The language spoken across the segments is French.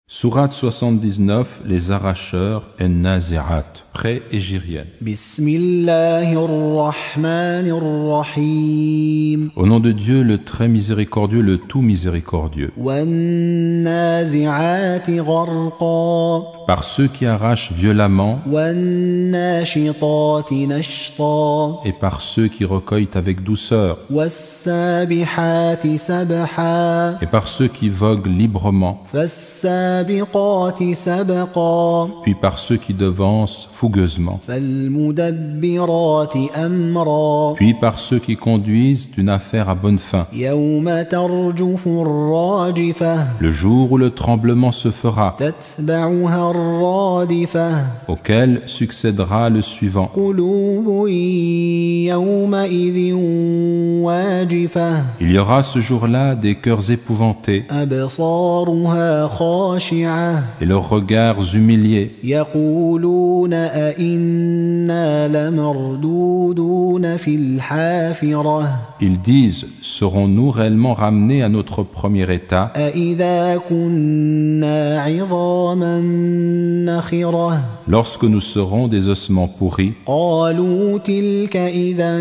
Sourate 79, les arracheurs et Nazi'at, pré-égérienne. Bismillahirrahmanirrahim. Au nom de Dieu, le très miséricordieux, le tout miséricordieux. Wan-nazi'ati gharqa. Par ceux qui arrachent violemment Wan-nashitati nashta. et par ceux qui recueillent avec douceur Was-sabihati sabha. et par ceux qui voguent librement, Fas-sabiqati sabqa. puis par ceux qui devancent fougueusement, Fal-mudabbirati amra. puis par ceux qui conduisent une affaire à bonne fin. Yawma tarjufu ar-rajifah. Le jour où le tremblement se fera, Tatba'uha ar-radifah. auquel succédera le suivant. قلوب يومئذ واجفة Il y aura ce jour-là des cœurs épouvantés أبصارها خاشعة et leurs regards humiliés. يقولون أئنا لمردودون في الحافرة Ils disent, serons-nous réellement ramenés à notre premier état أئذا كنا عظاما نخرة lorsque nous serons des ossements pourris? قالوا تلك إذا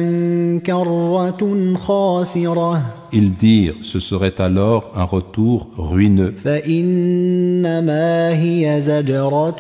كرة خاسرة Ils dirent, ce serait alors un retour ruineux. فإنما هي زجرة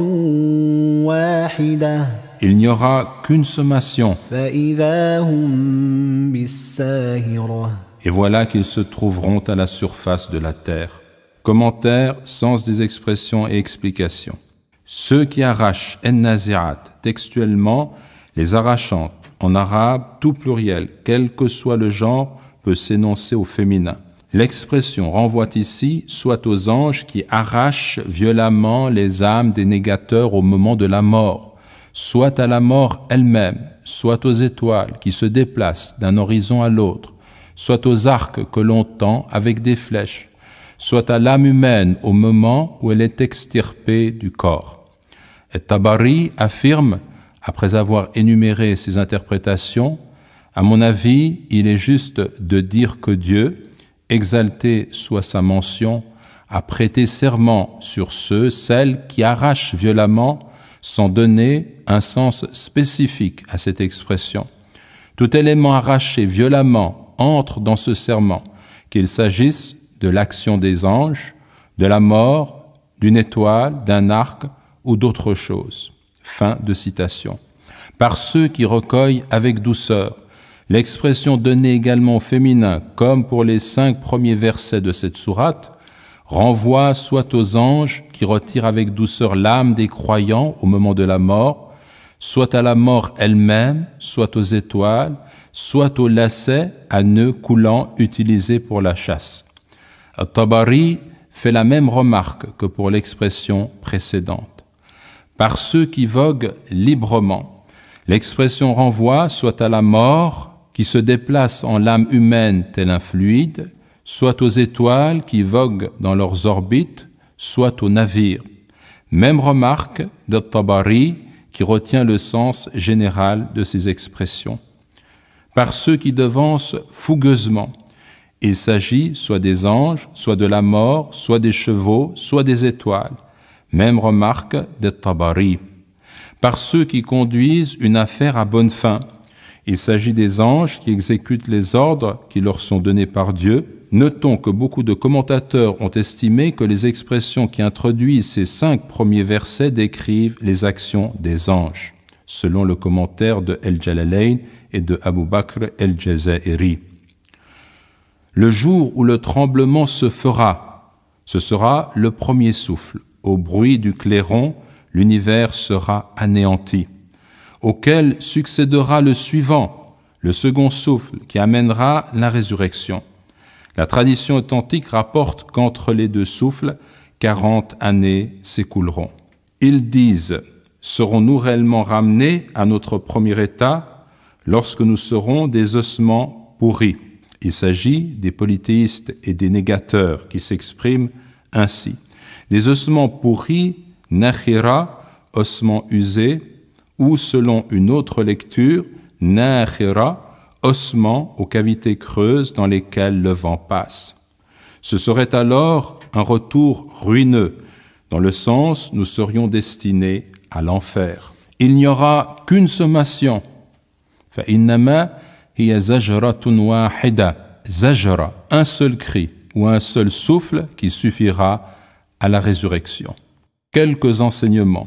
واحدة Il n'y aura qu'une sommation, فإذا هم بالساهرة. et voilà qu'ils se trouveront à la surface de la terre. Commentaire, sens des expressions et explications. Ceux qui arrachent en-nazi'at, textuellement, les arrachantes, en arabe, tout pluriel, quel que soit le genre, peut s'énoncer au féminin. L'expression renvoie ici soit aux anges qui arrachent violemment les âmes des négateurs au moment de la mort, soit à la mort elle-même, soit aux étoiles qui se déplacent d'un horizon à l'autre, soit aux arcs que l'on tend avec des flèches, soit à l'âme humaine au moment où elle est extirpée du corps. Et Tabari affirme, après avoir énuméré ces interprétations, à mon avis, il est juste de dire que Dieu, exalté soit sa mention, a prêté serment sur celles qui arrachent violemment, sans donner un sens spécifique à cette expression. Tout élément arraché violemment entre dans ce serment, qu'il s'agisse de l'action des anges, de la mort, d'une étoile, d'un arc ou d'autre chose. Fin de citation. Par ceux qui recueillent avec douceur. L'expression donnée également au féminin, comme pour les 5 premiers versets de cette sourate, renvoie soit aux anges qui retirent avec douceur l'âme des croyants au moment de la mort, soit à la mort elle-même, soit aux étoiles, soit aux lacets à nœuds coulants utilisés pour la chasse. At-Tabari fait la même remarque que pour l'expression précédente. Par ceux qui voguent librement, l'expression renvoie soit à la mort qui se déplace en l'âme humaine tel un fluide, soit aux étoiles qui voguent dans leurs orbites, soit aux navires. Même remarque d'At-Tabari qui retient le sens général de ces expressions. Par ceux qui devancent fougueusement, il s'agit soit des anges, soit de la mort, soit des chevaux, soit des étoiles. Même remarque d'At-Tabari. Par ceux qui conduisent une affaire à bonne fin, il s'agit des anges qui exécutent les ordres qui leur sont donnés par Dieu. Notons que beaucoup de commentateurs ont estimé que les expressions qui introduisent ces 5 premiers versets décrivent les actions des anges, selon le commentaire de El-Jalalayn et de Abu Bakr El-Jazairi. Le jour où le tremblement se fera, ce sera le premier souffle. Au bruit du clairon, l'univers sera anéanti, auquel succédera le suivant, le second souffle, qui amènera la résurrection. La tradition authentique rapporte qu'entre les 2 souffles, 40 années s'écouleront. Ils disent, serons-nous réellement ramenés à notre premier état lorsque nous serons des ossements pourris? Il s'agit des polythéistes et des négateurs qui s'expriment ainsi. Des ossements pourris, nakhira, ossements usés, ou selon une autre lecture, nakhira, ossements aux cavités creuses dans lesquelles le vent passe. Ce serait alors un retour ruineux Dans le sens, nous serions destinés à l'enfer. Il n'y aura qu'une sommation. فَإِنَّمَا هِيَ زَجْرَةٌ وَاحِدَةٌ. Zajra, un seul cri ou un seul souffle qui suffira à la résurrection. Quelques enseignements.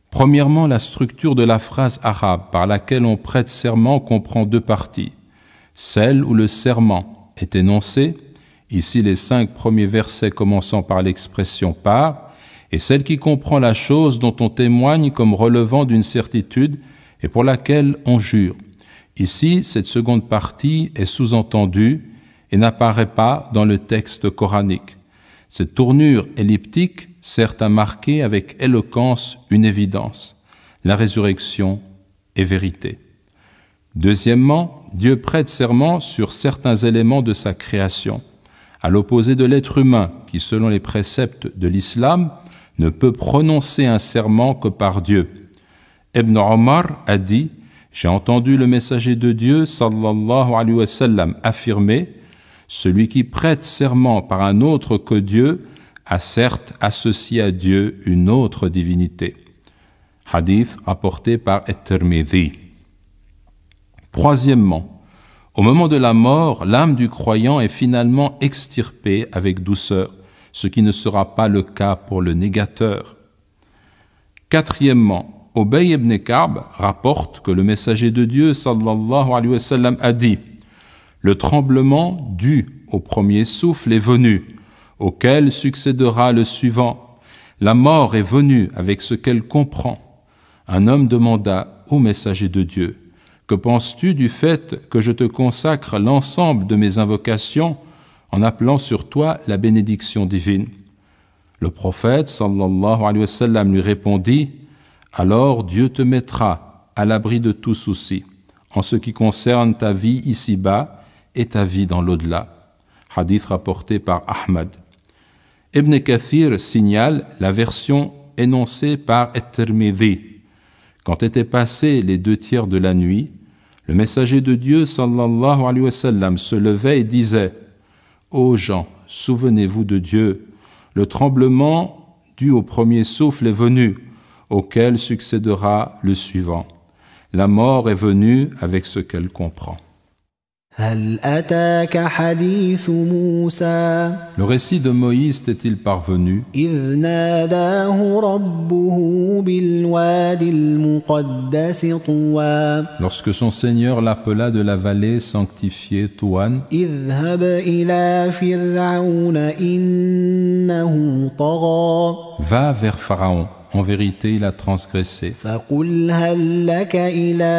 Premièrement, la structure de la phrase arabe par laquelle on prête serment comprend deux parties. Celle où le serment est énoncé, ici les 5 premiers versets commençant par l'expression « par », et celle qui comprend la chose dont on témoigne comme relevant d'une certitude et pour laquelle on jure. Ici, cette seconde partie est sous-entendue et n'apparaît pas dans le texte coranique. Cette tournure elliptique sert à marquer avec éloquence une évidence. La résurrection est vérité. Deuxièmement, Dieu prête serment sur certains éléments de sa création, à l'opposé de l'être humain qui, selon les préceptes de l'islam, ne peut prononcer un serment que par Dieu. Ibn Omar a dit « J'ai entendu le messager de Dieu, sallallahu alayhi wa sallam, affirmer « Celui qui prête serment par un autre que Dieu a certes associé à Dieu une autre divinité. » Hadith rapporté par At-Tirmidhi. Troisièmement, au moment de la mort, l'âme du croyant est finalement extirpée avec douceur, ce qui ne sera pas le cas pour le négateur. Quatrièmement, Ubay ibn Ka'b rapporte que le messager de Dieu sallallahu alayhi wa sallam a dit « Le tremblement dû au premier souffle est venu, auquel succédera le suivant. La mort est venue avec ce qu'elle comprend. » Un homme demanda au messager de Dieu « Que penses-tu du fait que je te consacre l'ensemble de mes invocations en appelant sur toi la bénédiction divine ?» Le prophète sallallahu alayhi wa sallam lui répondit « Alors Dieu te mettra à l'abri de tout souci en ce qui concerne ta vie ici-bas et ta vie dans l'au-delà. » Hadith rapporté par Ahmad. Ibn Kathir signale la version énoncée par At-Tirmidhi. Quand étaient passés les 2/3 de la nuit, le messager de Dieu sallallahu alayhi wa sallam se levait et disait « Ô gens, souvenez-vous de Dieu, le tremblement dû au premier souffle est venu, auquel succédera le suivant. La mort est venue avec ce qu'elle comprend. » هل أتاك حديث موسى Le récit de Moïse t'est-il parvenu إذ ناداه ربه بالواد المقدس طوى lorsque son Seigneur l'appela de la vallée sanctifiée Touan? اذهب إلى فرعون إنه طغى Va vers Pharaon, en vérité il a transgressé. فقل هل لك إلى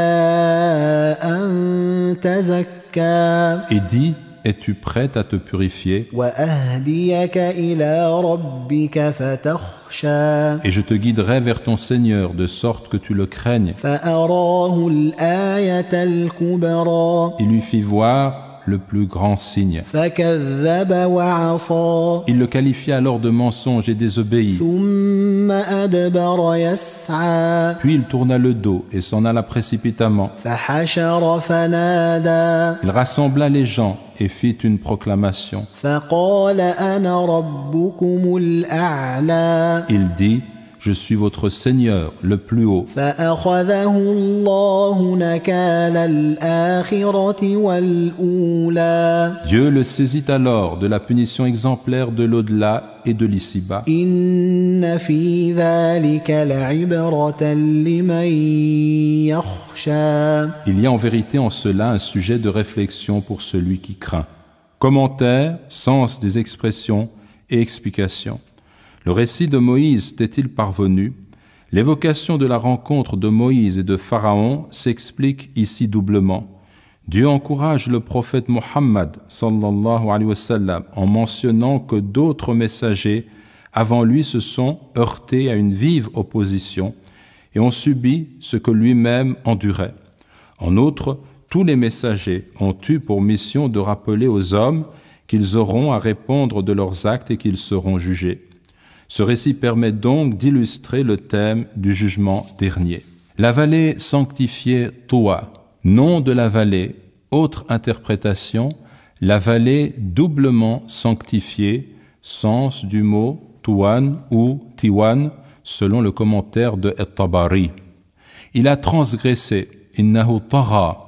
أن تزكى Et dis, es-tu prête à te purifier? وأهديك إلى ربك فتخشى Et je te guiderai vers ton Seigneur, de sorte que tu le craignes. فأراه الآية الكبرى Il lui fit voir le plus grand signe. فكذب وعصى Il le qualifia alors de mensonge et désobéit. ثم أدبر يسعى Puis il tourna le dos et s'en alla précipitamment. فحشر فنادى Il rassembla les gens et fit une proclamation. فقال أنا ربكم الأعلى Il dit, je suis votre Seigneur, le plus haut. فأخذه الله نكال الآخرة والأولى Dieu le saisit alors de la punition exemplaire de l'au-delà et de l'ici-bas. إن في ذلك لعبرة لمن يخشى Il y a en vérité en cela un sujet de réflexion pour celui qui craint. Commentaire, sens des expressions et explications. Le récit de Moïse t'est-il parvenu? L'évocation de la rencontre de Moïse et de Pharaon s'explique ici doublement. Dieu encourage le prophète Mohammed sallallahu alayhi wa sallam en mentionnant que d'autres messagers avant lui se sont heurtés à une vive opposition et ont subi ce que lui-même endurait. En outre, tous les messagers ont eu pour mission de rappeler aux hommes qu'ils auront à répondre de leurs actes et qu'ils seront jugés. Ce récit permet donc d'illustrer le thème du jugement dernier. La vallée sanctifiée Toua, nom de la vallée, autre interprétation, la vallée doublement sanctifiée, sens du mot Tuwan ou Tiwan, selon le commentaire de At-Tabari. Il a transgressé, innahu tagha.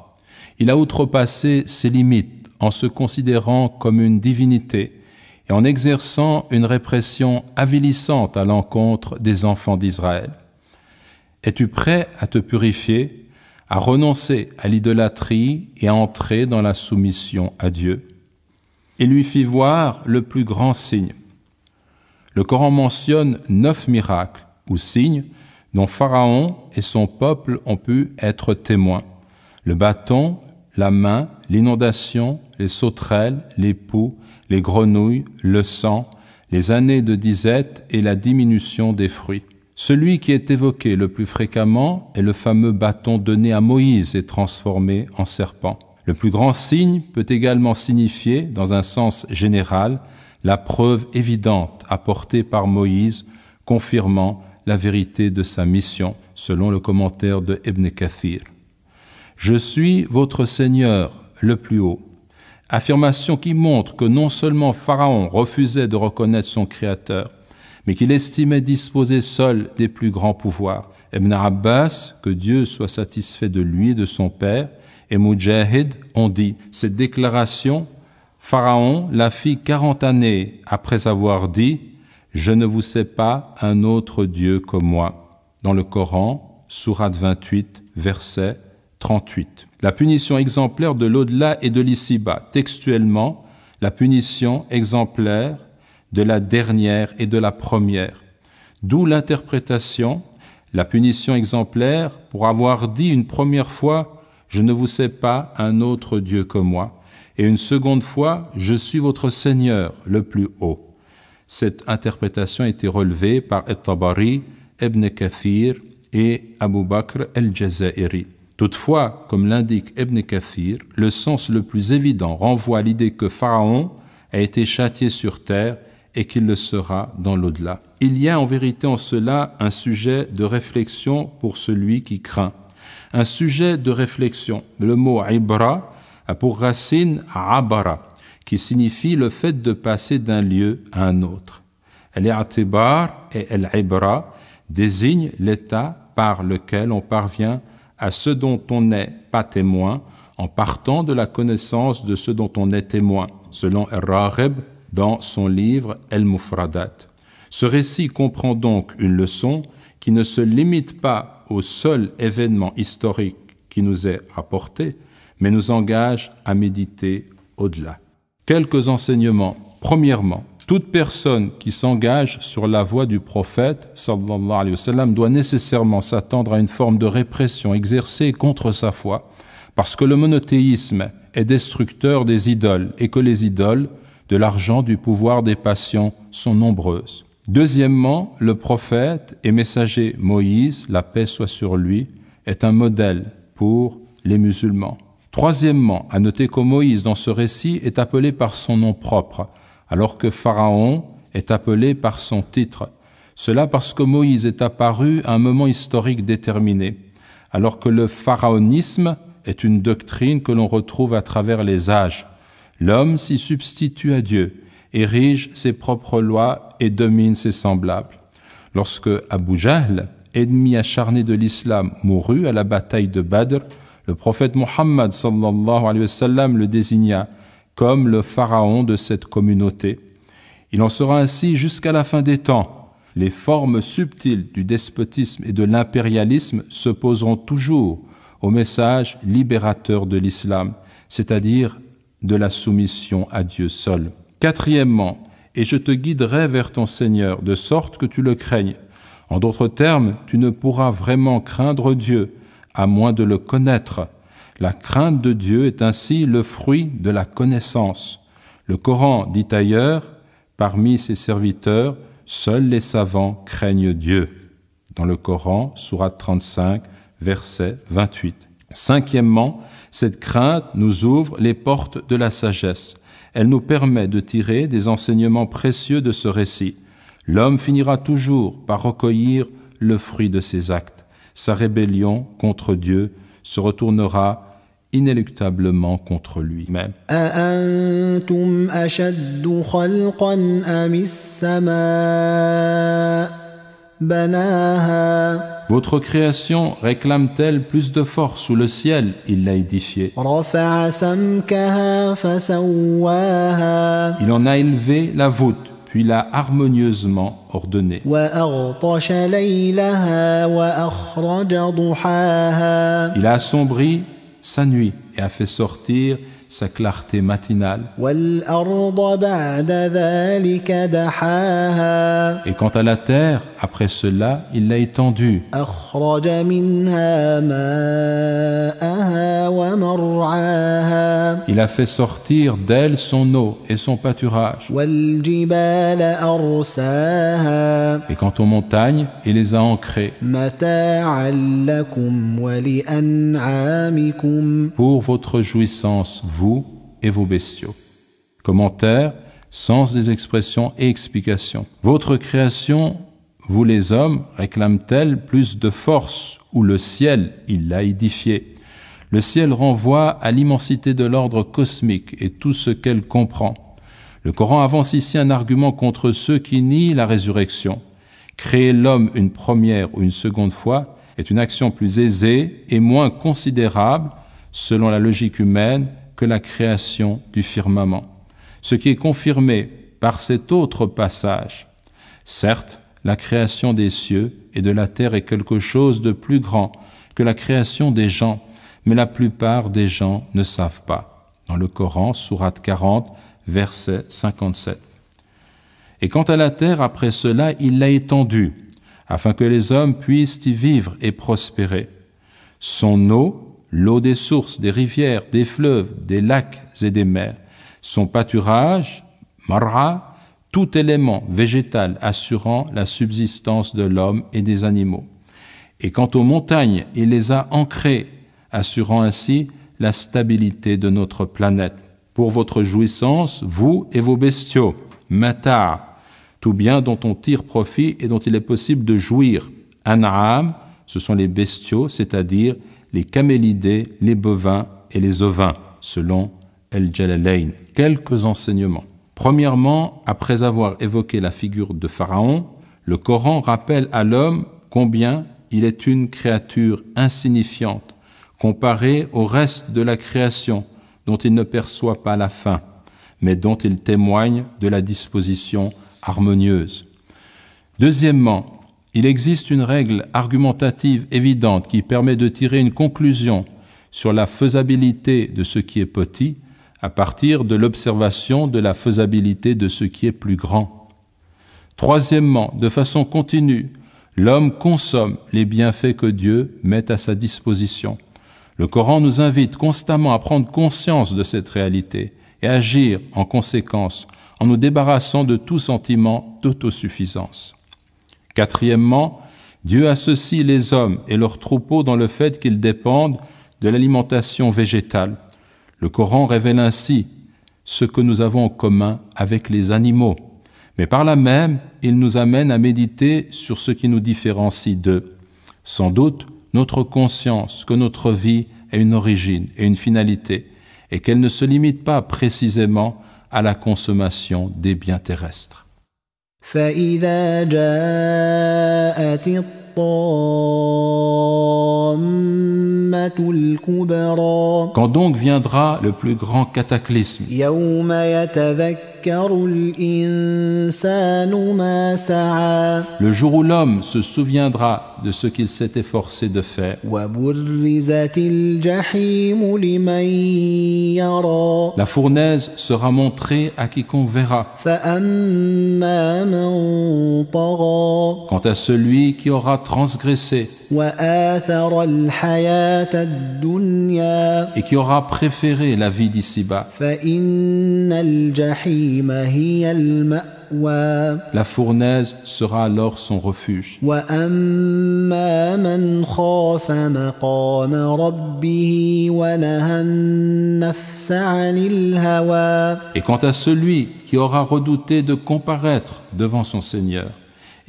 Il a outrepassé ses limites en se considérant comme une divinité et en exerçant une répression avilissante à l'encontre des enfants d'Israël. Es-tu prêt à te purifier, à renoncer à l'idolâtrie et à entrer dans la soumission à Dieu? Il lui fit voir le plus grand signe. Le Coran mentionne 9 miracles ou signes dont Pharaon et son peuple ont pu être témoins. Le bâton, la main, l'inondation, les sauterelles, les poux, les grenouilles, le sang, les années de disette et la diminution des fruits. Celui qui est évoqué le plus fréquemment est le fameux bâton donné à Moïse et transformé en serpent. Le plus grand signe peut également signifier, dans un sens général, la preuve évidente apportée par Moïse, confirmant la vérité de sa mission, selon le commentaire de Ibn Kathir. « Je suis votre Seigneur, le plus haut ». Affirmation qui montre que non seulement Pharaon refusait de reconnaître son Créateur, mais qu'il estimait disposer seul des plus grands pouvoirs. Ibn Abbas, que Dieu soit satisfait de lui et de son père, et Mujahid ont dit cette déclaration, Pharaon la fit 40 années après avoir dit « Je ne vous sais pas un autre Dieu comme moi » dans le Coran, sourate 28, verset 38. La punition exemplaire de l'au-delà et de l'ici-bas, textuellement, la punition exemplaire de la dernière et de la première. D'où l'interprétation, la punition exemplaire pour avoir dit une première fois « Je ne vous sais pas un autre Dieu que moi » et une seconde fois « Je suis votre Seigneur, le plus haut ». Cette interprétation a été relevée par At-Tabari, Ibn Kathir et Abu Bakr al-Jazairi. Toutefois, comme l'indique Ibn Kathir, le sens le plus évident renvoie à l'idée que Pharaon a été châtié sur terre et qu'il le sera dans l'au-delà. Il y a en vérité en cela un sujet de réflexion pour celui qui craint. Un sujet de réflexion. Le mot « ibra » a pour racine « abara » qui signifie le fait de passer d'un lieu à un autre. Al-i'tibar et al-ibra désignent l'état par lequel on parvient à ce dont on n'est pas témoin en partant de la connaissance de ce dont on est témoin, selon Ar-Raghib dans son livre El-Mufradat. Ce récit comprend donc une leçon qui ne se limite pas au seul événement historique qui nous est rapporté, mais nous engage à méditer au-delà. Quelques enseignements. Premièrement, toute personne qui s'engage sur la voie du prophète, sallallahu alayhi wa sallam, doit nécessairement s'attendre à une forme de répression exercée contre sa foi, parce que le monothéisme est destructeur des idoles et que les idoles, de l'argent, du pouvoir, des passions, sont nombreuses. Deuxièmement, le prophète et messager Moïse, la paix soit sur lui, est un modèle pour les musulmans. Troisièmement, à noter que Moïse, dans ce récit, est appelé par son nom propre, alors que Pharaon est appelé par son titre. Cela parce que Moïse est apparu à un moment historique déterminé, alors que le pharaonisme est une doctrine que l'on retrouve à travers les âges. L'homme s'y substitue à Dieu, érige ses propres lois et domine ses semblables. Lorsque Abu Jahl, ennemi acharné de l'islam, mourut à la bataille de Badr, le prophète Muhammad sallallahu alayhi wa sallam le désigna comme le pharaon de cette communauté. Il en sera ainsi jusqu'à la fin des temps. Les formes subtiles du despotisme et de l'impérialisme s'opposeront toujours au message libérateur de l'islam, c'est-à-dire de la soumission à Dieu seul. Quatrièmement, et je te guiderai vers ton Seigneur, de sorte que tu le craignes. En d'autres termes, tu ne pourras vraiment craindre Dieu, à moins de le connaître. La crainte de Dieu est ainsi le fruit de la connaissance. Le Coran dit ailleurs, parmi ses serviteurs, seuls les savants craignent Dieu. Dans le Coran, sourate 35, verset 28. Cinquièmement, cette crainte nous ouvre les portes de la sagesse. Elle nous permet de tirer des enseignements précieux de ce récit. L'homme finira toujours par recueillir le fruit de ses actes. Sa rébellion contre Dieu se retournera inéluctablement contre lui-même. أأنتم أشد خلقا أم السماء بناها Votre création réclame-t-elle plus de force ou le ciel, il l'a édifié? رفع سمكها فسواها Il en a élevé la voûte, puis l'a harmonieusement ordonnée. وأغطش ليلها وأخرج ضحاها Il a assombri sa nuit et a fait sortir sa clarté matinale. والأرض بعد ذلك دحاها Et quant à la terre, après cela, il l'a étendue. أخرج منها ماءها ومرعاها Il a fait sortir d'elle son eau et son pâturage. والجبال أرساها Et quant aux montagnes, il les a ancrées متاعا لكم ولأنعامكم pour votre jouissance, vous et vos bestiaux. Commentaire, sens des expressions et explications. Votre création, vous les hommes, réclame-t-elle plus de force ou le ciel, il l'a édifié? Le ciel renvoie à l'immensité de l'ordre cosmique et tout ce qu'elle comprend. Le Coran avance ici un argument contre ceux qui nient la résurrection. Créer l'homme une première ou une seconde fois est une action plus aisée et moins considérable, selon la logique humaine, que la création du firmament. Ce qui est confirmé par cet autre passage. Certes, la création des cieux et de la terre est quelque chose de plus grand que la création des gens, mais la plupart des gens ne savent pas. Dans le Coran, sourate 40, verset 57. Et quant à la terre, après cela, il l'a étendue, afin que les hommes puissent y vivre et prospérer. Son eau, l'eau des sources, des rivières, des fleuves, des lacs et des mers, son pâturage, mar'a, tout élément végétal assurant la subsistance de l'homme et des animaux. Et quant aux montagnes, il les a ancrées, assurant ainsi la stabilité de notre planète. Pour votre jouissance, vous et vos bestiaux, mata', tout bien dont on tire profit et dont il est possible de jouir. An'am, ce sont les bestiaux, c'est-à-dire les camélidés, les bovins et les ovins, selon El-Jalalayn. Quelques enseignements. Premièrement, après avoir évoqué la figure de Pharaon, le Coran rappelle à l'homme combien il est une créature insignifiante, comparée au reste de la création, dont il ne perçoit pas la fin, mais dont il témoigne de la disposition harmonieuse. Deuxièmement, il existe une règle argumentative évidente qui permet de tirer une conclusion sur la faisabilité de ce qui est petit à partir de l'observation de la faisabilité de ce qui est plus grand. Troisièmement, de façon continue, l'homme consomme les bienfaits que Dieu met à sa disposition. Le Coran nous invite constamment à prendre conscience de cette réalité et agir en conséquence en nous débarrassant de tout sentiment d'autosuffisance. Quatrièmement, Dieu associe les hommes et leurs troupeaux dans le fait qu'ils dépendent de l'alimentation végétale. Le Coran révèle ainsi ce que nous avons en commun avec les animaux, mais par là même, il nous amène à méditer sur ce qui nous différencie d'eux. Sans doute, notre conscience que notre vie a une origine et une finalité, et qu'elle ne se limite pas précisément à la consommation des biens terrestres. فإذا جاءت الطامة الكبرى Quand donc viendra le plus grand cataclysme, يوم يتذكر الإنسان ما سعى le jour où l'homme se souviendra de ce qu'il s'est efforcé de faire, وبرزت الجحيم لمن يرى la fournaise sera montrée à quiconque verra. فأما من طغى Quant à celui qui aura transgressé وآثر الحياة الدنيا et qui aura préféré la vie d'ici-bas, فإن الجحيم هي المأوى la fournaise sera alors son refuge. وأما من خاف مقام ربه ونهى النفس عن الهوى Et quant à celui qui aura redouté de comparaître devant son Seigneur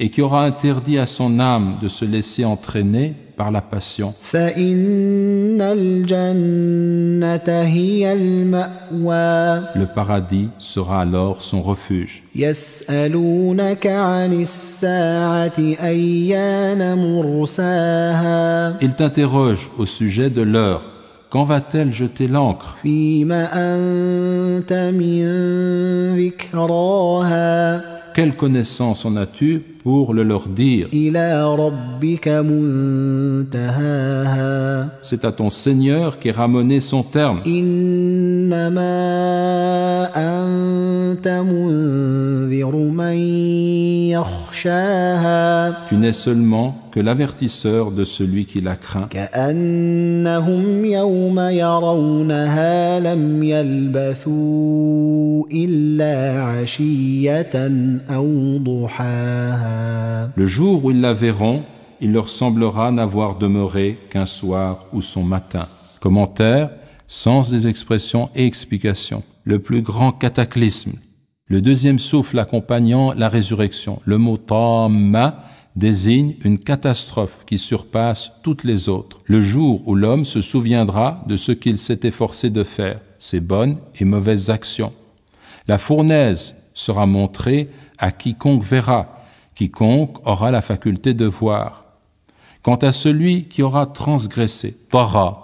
et qui aura interdit à son âme de se laisser entraîner par la passion, فإن الجنة هي المأوى Le paradis sera alors son refuge. يسألونك عن الساعة أيان مرساها Il t'interroge au sujet de l'heure. Quand va-t-elle jeter l'ancre? فيم أنت من ذكراها Quelle connaissance en as-tu pour le leur dire? إلى ربك منتهاها C'est à ton Seigneur qu'est ramené son terme. إنما أنت منذر من يخشاها Tu n'es seulement que l'avertisseur de celui qui la craint. كأنهم يوم يرونها لم يلبثوا إلا عشية أو ضحاها Le jour où ils la verront, il leur semblera n'avoir demeuré qu'un soir ou son matin. Commentaire, sens des expressions et explications. Le plus grand cataclysme. Le deuxième souffle accompagnant la résurrection. Le mot tamma désigne une catastrophe qui surpasse toutes les autres. Le jour où l'homme se souviendra de ce qu'il s'est efforcé de faire, ses bonnes et mauvaises actions. La fournaise sera montrée à quiconque verra. Quiconque aura la faculté de voir. Quant à celui qui aura transgressé, tara,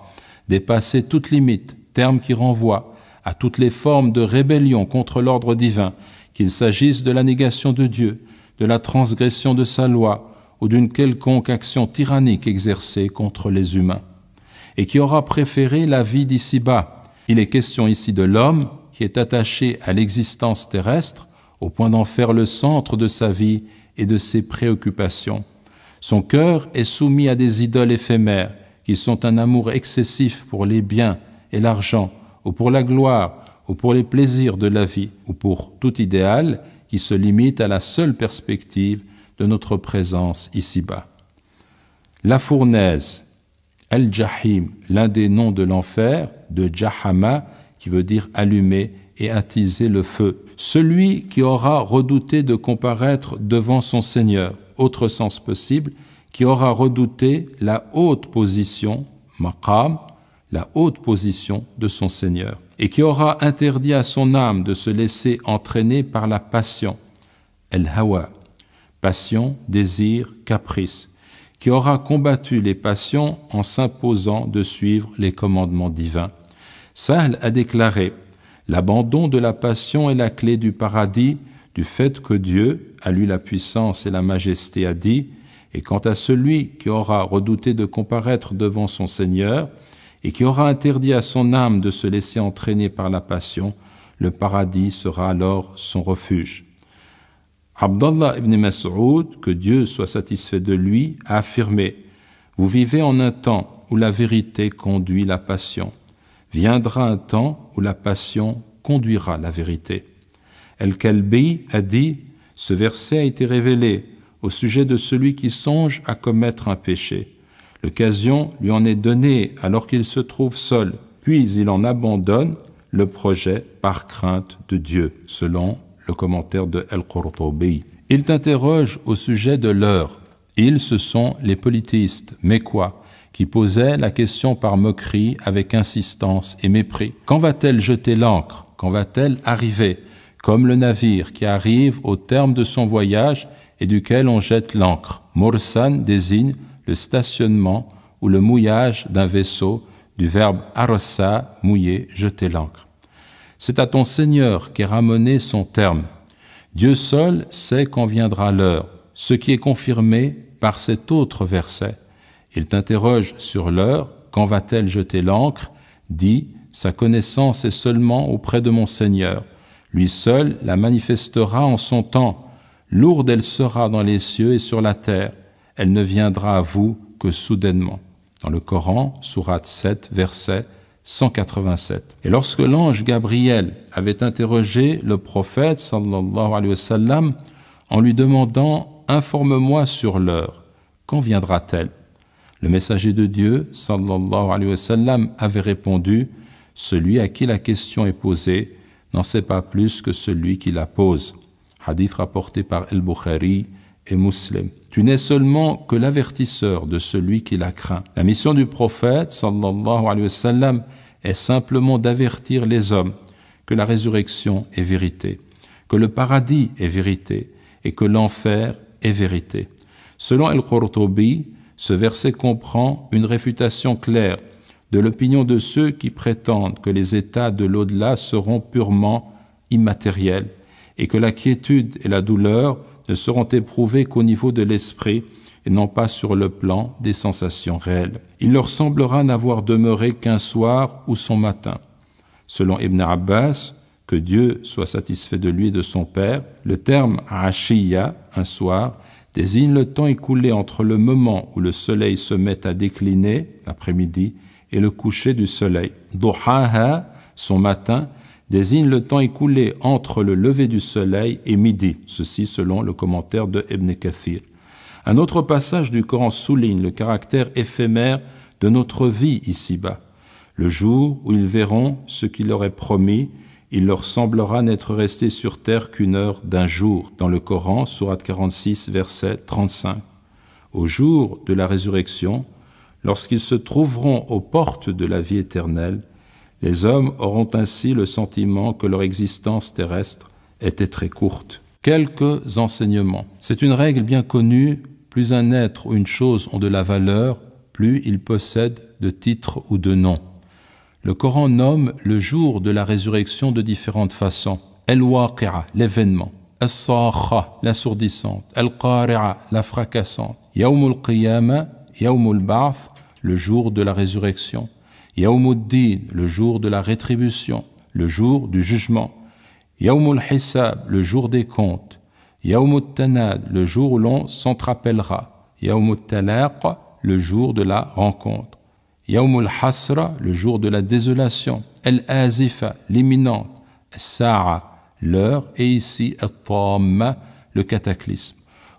dépassé toute limite, terme qui renvoie à toutes les formes de rébellion contre l'ordre divin, qu'il s'agisse de la négation de Dieu, de la transgression de sa loi ou d'une quelconque action tyrannique exercée contre les humains, et qui aura préféré la vie d'ici-bas. Il est question ici de l'homme qui est attaché à l'existence terrestre au point d'en faire le centre de sa vie et de ses préoccupations. Son cœur est soumis à des idoles éphémères qui sont un amour excessif pour les biens et l'argent, ou pour la gloire, ou pour les plaisirs de la vie, ou pour tout idéal qui se limite à la seule perspective de notre présence ici-bas. La fournaise, Al-Jahim, l'un des noms de l'enfer, de Jahama, qui veut dire allumer et attiser le feu. Celui qui aura redouté de comparaître devant son Seigneur, autre sens possible, qui aura redouté la haute position, maqam, la haute position de son Seigneur, et qui aura interdit à son âme de se laisser entraîner par la passion, el-hawa, passion, désir, caprice, qui aura combattu les passions en s'imposant de suivre les commandements divins. Sahl a déclaré: l'abandon de la passion est la clé du paradis, du fait que Dieu, à lui la puissance et la majesté, a dit: et quant à celui qui aura redouté de comparaître devant son Seigneur, et qui aura interdit à son âme de se laisser entraîner par la passion, le paradis sera alors son refuge. Abdallah ibn Mas'ud, que Dieu soit satisfait de lui, a affirmé: vous vivez en un temps où la vérité conduit la passion. Viendra un temps où la passion conduira la vérité. El-Kalbi a dit: ce verset a été révélé au sujet de celui qui songe à commettre un péché. L'occasion lui en est donnée alors qu'il se trouve seul, puis il en abandonne le projet par crainte de Dieu, selon le commentaire de Al-Qurtubi. Il t'interroge au sujet de l'heure. Ils, ce sont les polythéistes, mais quoi, qui posaient la question par moquerie avec insistance et mépris. Quand va-t-elle jeter l'ancre? Quand va-t-elle arriver? Comme le navire qui arrive au terme de son voyage et duquel on jette l'ancre. Mursan désigne le stationnement ou le mouillage d'un vaisseau, du verbe arassa, mouiller, jeter l'ancre. C'est à ton Seigneur qu'est ramené son terme. Dieu seul sait quand viendra l'heure, ce qui est confirmé par cet autre verset. Il t'interroge sur l'heure, quand va-t-elle jeter l'ancre? Dis, sa connaissance est seulement auprès de mon Seigneur. Lui seul la manifestera en son temps. Lourde elle sera dans les cieux et sur la terre. Elle ne viendra à vous que soudainement. Dans le Coran, sourate 7, verset 187. Et lorsque l'ange Gabriel avait interrogé le prophète, sallallahu alayhi wa sallam, en lui demandant « Informe-moi sur l'heure, quand viendra-t-elle » Le messager de Dieu, sallallahu alayhi wa sallam, avait répondu « Celui à qui la question est posée n'en sait pas plus que celui qui la pose. » Hadith rapporté par Al-Bukhari et Muslim. Tu n'es seulement que l'avertisseur de celui qui la craint. La mission du prophète, sallallahu alayhi wa sallam, est simplement d'avertir les hommes que la résurrection est vérité, que le paradis est vérité et que l'enfer est vérité. Selon Al-Qurtubi, ce verset comprend une réfutation claire de l'opinion de ceux qui prétendent que les états de l'au-delà seront purement immatériels et que la quiétude et la douleur ne seront éprouvées qu'au niveau de l'esprit et non pas sur le plan des sensations réelles. Il leur semblera n'avoir demeuré qu'un soir ou son matin. Selon Ibn Abbas, que Dieu soit satisfait de lui et de son père, le terme « ashiya », un soir, désigne le temps écoulé entre le moment où le soleil se met à décliner, l'après-midi, et le coucher du soleil. « Duhaha », son matin, désigne le temps écoulé entre le lever du soleil et midi, ceci selon le commentaire de Ibn Kathir. Un autre passage du Coran souligne le caractère éphémère de notre vie ici-bas. Le jour où ils verront ce qu'il leur est promis, il leur semblera n'être resté sur terre qu'une heure d'un jour. Dans le Coran, sourate 46, verset 35. Au jour de la résurrection, lorsqu'ils se trouveront aux portes de la vie éternelle, les hommes auront ainsi le sentiment que leur existence terrestre était très courte. Quelques enseignements. C'est une règle bien connue, plus un être ou une chose ont de la valeur, plus ils possèdent de titres ou de noms. Le Coran nomme le jour de la résurrection de différentes façons. Al-Waqi'a, l'événement. As-Sakha, l'assourdissante. Al-Qari'a, la fracassante. Yawmul Qiyama, Yawmul Ba'th, le jour de la résurrection. Yawmuddin, le jour de la rétribution, le jour du jugement. Yawmul Hisab, le jour des comptes. Yawmut Tanad, le jour où l'on s'entrapellera. Yawmut Talaq, le jour de la rencontre. Yawmul Hasra, le jour de la désolation. Al-Azifa, l'imminente. As-Sa'a, l'heure, et ici At-Tamma, le cataclysme.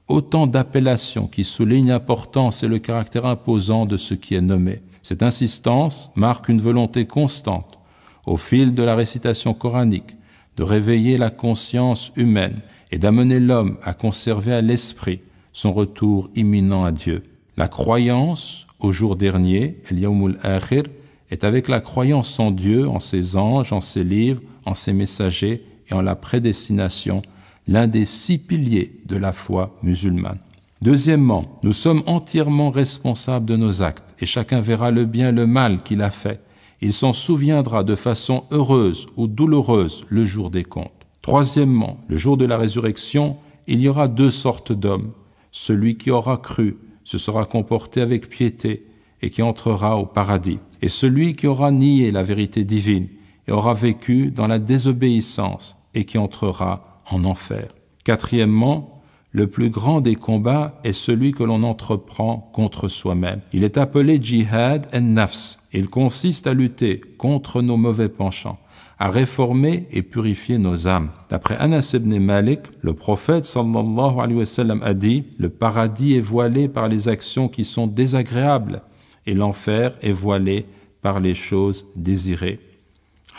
Autant d'appellations qui soulignent l'importance et le caractère imposant de ce qui est nommé. Cette insistance marque une volonté constante, au fil de la récitation coranique, de réveiller la conscience humaine et d'amener l'homme à conserver à l'esprit son retour imminent à Dieu. La croyance au jour dernier, el-Yawmul Akhir, est avec la croyance en Dieu, en ses anges, en ses livres, en ses messagers et en la prédestination, l'un des 6 piliers de la foi musulmane. Deuxièmement, nous sommes entièrement responsables de nos actes et chacun verra le bien et le mal qu'il a fait. Il s'en souviendra de façon heureuse ou douloureuse le jour des comptes. Troisièmement, le jour de la résurrection, il y aura 2 sortes d'hommes. Celui qui aura cru se sera comporté avec piété et qui entrera au paradis. Et celui qui aura nié la vérité divine et aura vécu dans la désobéissance et qui entrera en enfer. Quatrièmement, le plus grand des combats est celui que l'on entreprend contre soi-même. Il est appelé Jihad en-Nafs. Il consiste à lutter contre nos mauvais penchants, à réformer et purifier nos âmes. D'après Anas ibn Malik, le prophète sallallahu alayhi wa sallam a dit « Le paradis est voilé par les actions qui sont désagréables et l'enfer est voilé par les choses désirées. »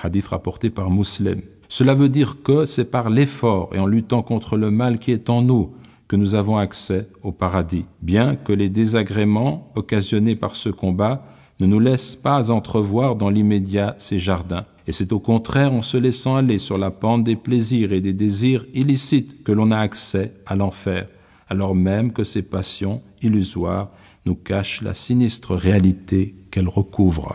Hadith rapporté par Muslim. Cela veut dire que c'est par l'effort et en luttant contre le mal qui est en nous que nous avons accès au paradis, bien que les désagréments occasionnés par ce combat ne nous laissent pas entrevoir dans l'immédiat ces jardins. Et c'est au contraire en se laissant aller sur la pente des plaisirs et des désirs illicites que l'on a accès à l'enfer, alors même que ces passions illusoires nous cachent la sinistre réalité qu'elles recouvrent.